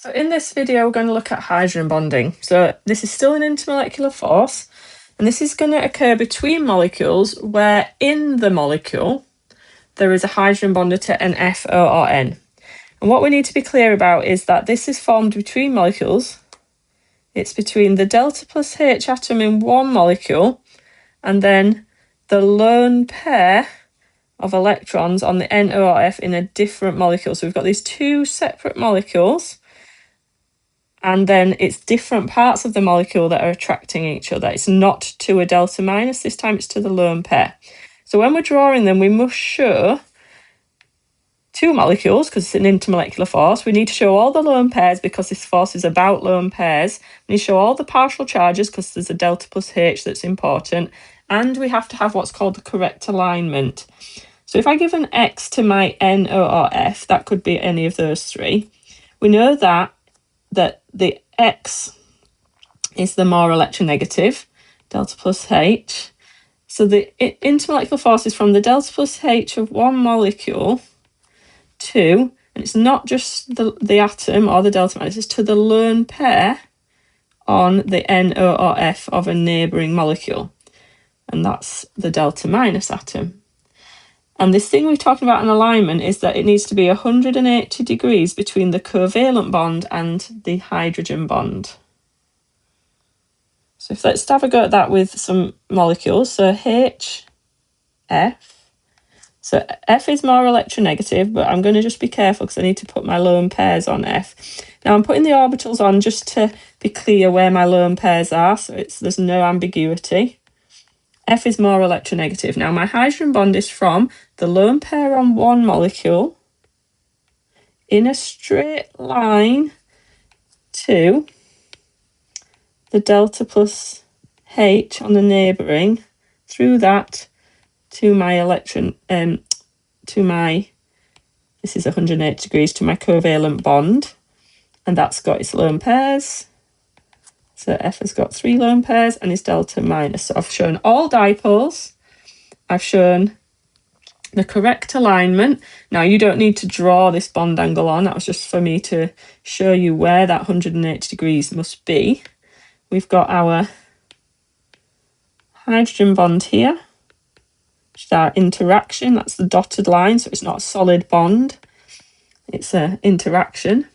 So in this video, we're going to look at hydrogen bonding. So this is still an intermolecular force, and this is going to occur between molecules where in the molecule there is a hydrogen bonded to an F, O, or N. And what we need to be clear about is that this is formed between molecules. It's between the delta plus H atom in one molecule and then the lone pair of electrons on the N, O, or F in a different molecule. So we've got these two separate molecules, and then it's different parts of the molecule that are attracting each other. It's not to a delta minus, this time it's to the lone pair. So when we're drawing them, we must show two molecules, because it's an intermolecular force. We need to show all the lone pairs because this force is about lone pairs. We need to show all the partial charges because there's a delta plus H that's important. And we have to have what's called the correct alignment. So if I give an X to my N, O, or F, that could be any of those three. We know that the X is the more electronegative, delta plus H. So the intermolecular force is from the delta plus H of one molecule to, and it's not just the atom or the delta minus, it's to the lone pair on the NO or F of a neighbouring molecule. And that's the delta minus atom. And this thing we're talking about in alignment is that it needs to be 180 degrees between the covalent bond and the hydrogen bond. So let's have a go at that with some molecules. So H, F. So F is more electronegative, but I'm going to just be careful because I need to put my lone pairs on F. Now I'm putting the orbitals on just to be clear where my lone pairs are, so there's no ambiguity. F is more electronegative. Now my hydrogen bond is from the lone pair on one molecule in a straight line to the delta plus H on the neighbouring, through that to my this is 180 degrees to my covalent bond, and that's got its lone pairs. So F has got 3 lone pairs and is delta minus. So I've shown all dipoles. I've shown the correct alignment. Now you don't need to draw this bond angle on. That was just for me to show you where that 180 degrees must be. We've got our hydrogen bond here, which is our interaction. That's the dotted line, so it's not a solid bond. It's an interaction.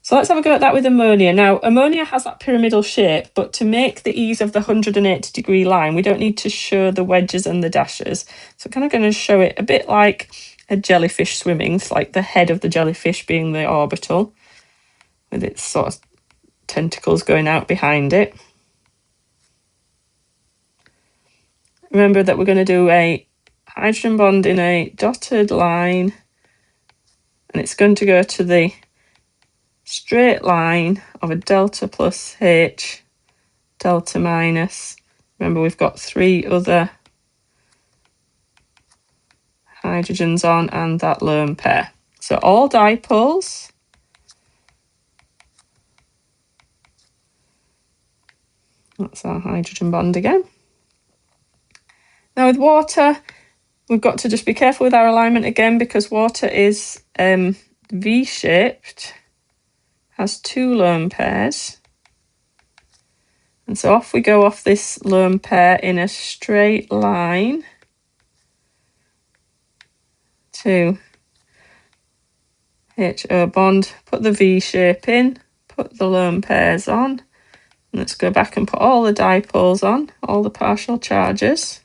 So let's have a go at that with ammonia. Now, ammonia has that pyramidal shape, but to make the ease of the 180 degree line, we don't need to show the wedges and the dashes. So I'm kind of going to show it a bit like a jellyfish swimming. It's like the head of the jellyfish being the orbital, with its sort of tentacles going out behind it. Remember that we're going to do a hydrogen bond in a dotted line, and it's going to go to the straight line of a delta plus H, delta minus. Remember, we've got 3 other hydrogens on and that lone pair. So all dipoles. That's our hydrogen bond again. Now with water, we've got to just be careful with our alignment again, because water is V-shaped, has 2 lone pairs. And so off we go off this lone pair in a straight line to HO bond, put the V shape in, put the lone pairs on. And let's go back and put all the dipoles on, all the partial charges.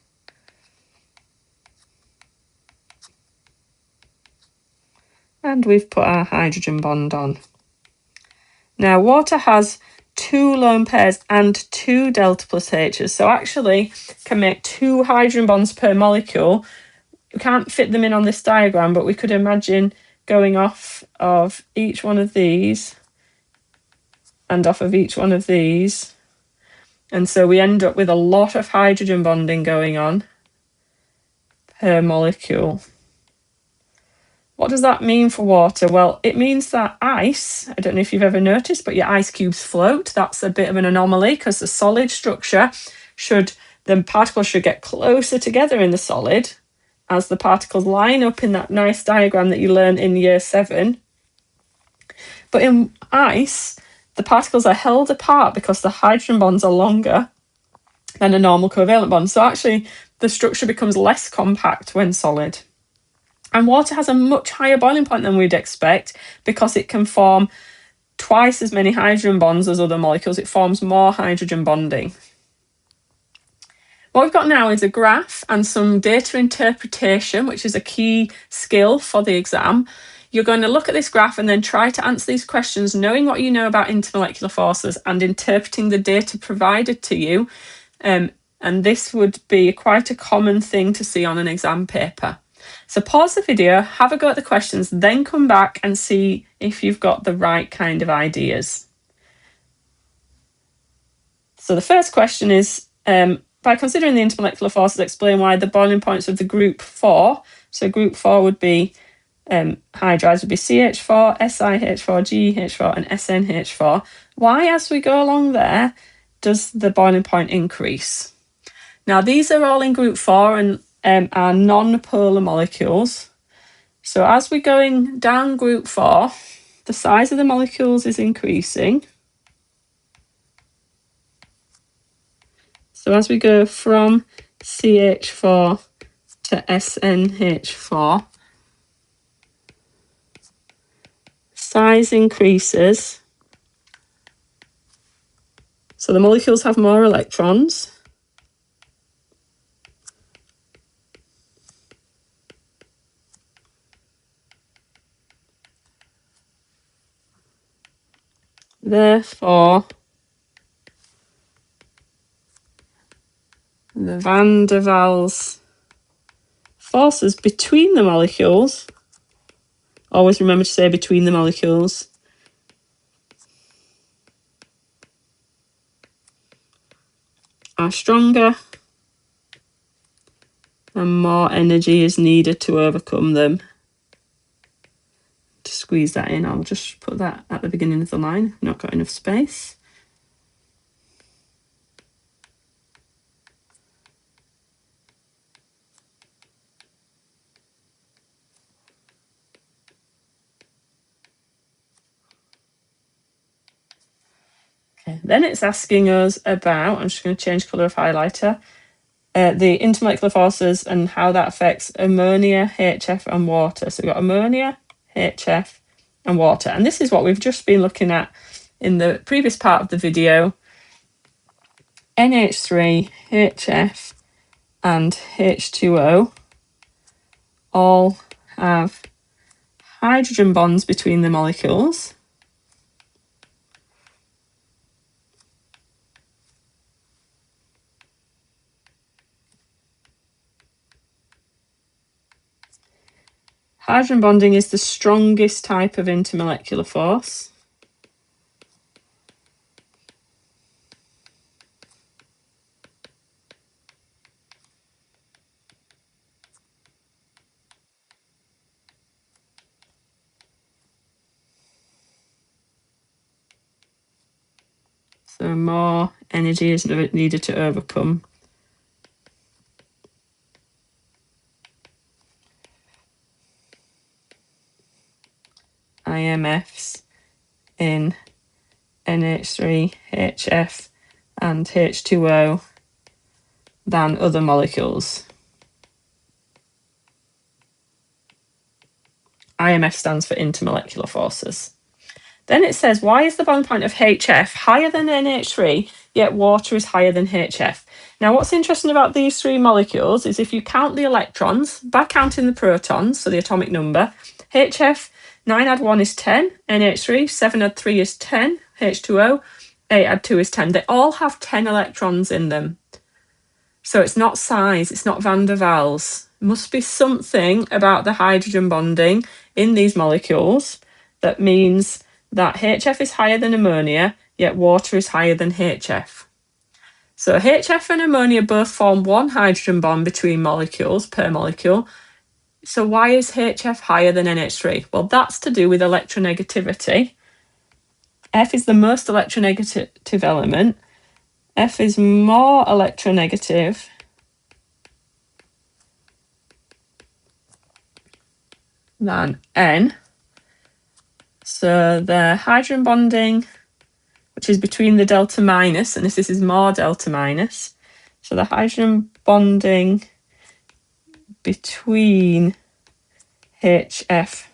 And we've put our hydrogen bond on. Now water has 2 lone pairs and 2 delta plus H's, so actually can make 2 hydrogen bonds per molecule. We can't fit them in on this diagram, but we could imagine going off of each one of these and off of each one of these. And so we end up with a lot of hydrogen bonding going on per molecule. What does that mean for water? Well, it means that ice, I don't know if you've ever noticed, but your ice cubes float. That's a bit of an anomaly because the solid structure the particles should get closer together in the solid as the particles line up in that nice diagram that you learned in year 7. But in ice, the particles are held apart because the hydrogen bonds are longer than a normal covalent bond. So actually, the structure becomes less compact when solid. And water has a much higher boiling point than we'd expect because it can form twice as many hydrogen bonds as other molecules. It forms more hydrogen bonding. What we've got now is a graph and some data interpretation, which is a key skill for the exam. You're going to look at this graph and then try to answer these questions, knowing what you know about intermolecular forces and interpreting the data provided to you. And this would be quite a common thing to see on an exam paper. So pause the video, have a go at the questions, then come back and see if you've got the right kind of ideas. So the first question is, by considering the intermolecular forces, explain why the boiling points of the group 4, so group 4 would be hydrides would be CH4, SiH4, GH4 and SNH4. Why, as we go along there, does the boiling point increase? Now, these are all in group 4 and are non-polar molecules. So as we're going down group 4, the size of the molecules is increasing. So as we go from CH4 to SNH4, size increases. So the molecules have more electrons. Therefore, the van der Waals forces between the molecules, always remember to say between the molecules, are stronger and more energy is needed to overcome them. To squeeze that in, I'll just put that at the beginning of the line. Not got enough space. Okay, then it's asking us about, I'm just going to change colour of highlighter, the intermolecular forces and how that affects ammonia, HF and water. So we've got ammonia, HF and water. And this is what we've just been looking at in the previous part of the video. NH3, HF and H2O all have hydrogen bonds between the molecules. Hydrogen bonding is the strongest type of intermolecular force. So more energy is needed to overcome. IMFs in NH3, HF and H2O than other molecules. IMF stands for intermolecular forces. Then it says, why is the boiling point of HF higher than NH3, yet water is higher than HF? Now, what's interesting about these three molecules is if you count the electrons, by counting the protons, so the atomic number, HF, 9 add 1 is 10, NH3, 7 add 3 is 10, H2O, 8 add 2 is 10. They all have 10 electrons in them. So it's not size, it's not van der Waals. Must be something about the hydrogen bonding in these molecules that means that HF is higher than ammonia, yet water is higher than HF. So HF and ammonia both form one hydrogen bond between molecules per molecule. So why is HF higher than NH3? Well, that's to do with electronegativity. F is the most electronegative element. F is more electronegative than N. So the hydrogen bonding, which is between the delta minus, and this is more delta minus. So the hydrogen bonding between HF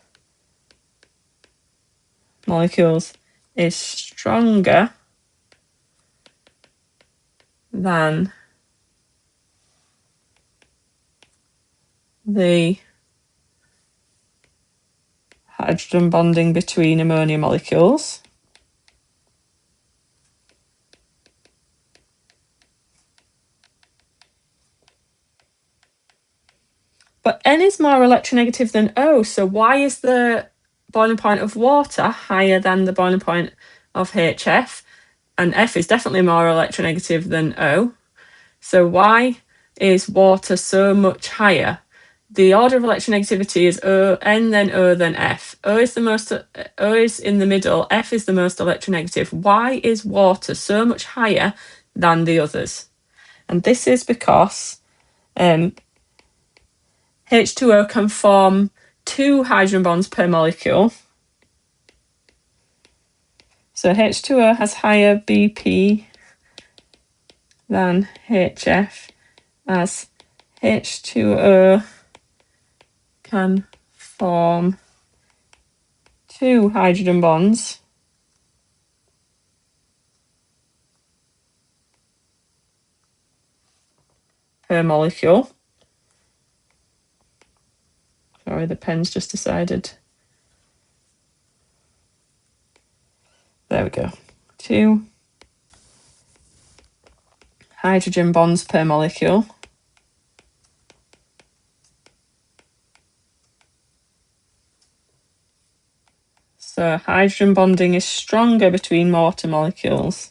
molecules is stronger than the hydrogen bonding between ammonia molecules. But N is more electronegative than O, so why is the boiling point of water higher than the boiling point of HF? And F is definitely more electronegative than O. So why is water so much higher? The order of electronegativity is O, N, then O, then F. O is in the middle, F is the most electronegative. Why is water so much higher than the others? And this is because H2O can form 2 hydrogen bonds per molecule. So H2O has higher BP than HF, as H2O can form 2 hydrogen bonds per molecule. Sorry, the pen's just decided. There we go. 2 hydrogen bonds per molecule. So hydrogen bonding is stronger between water molecules.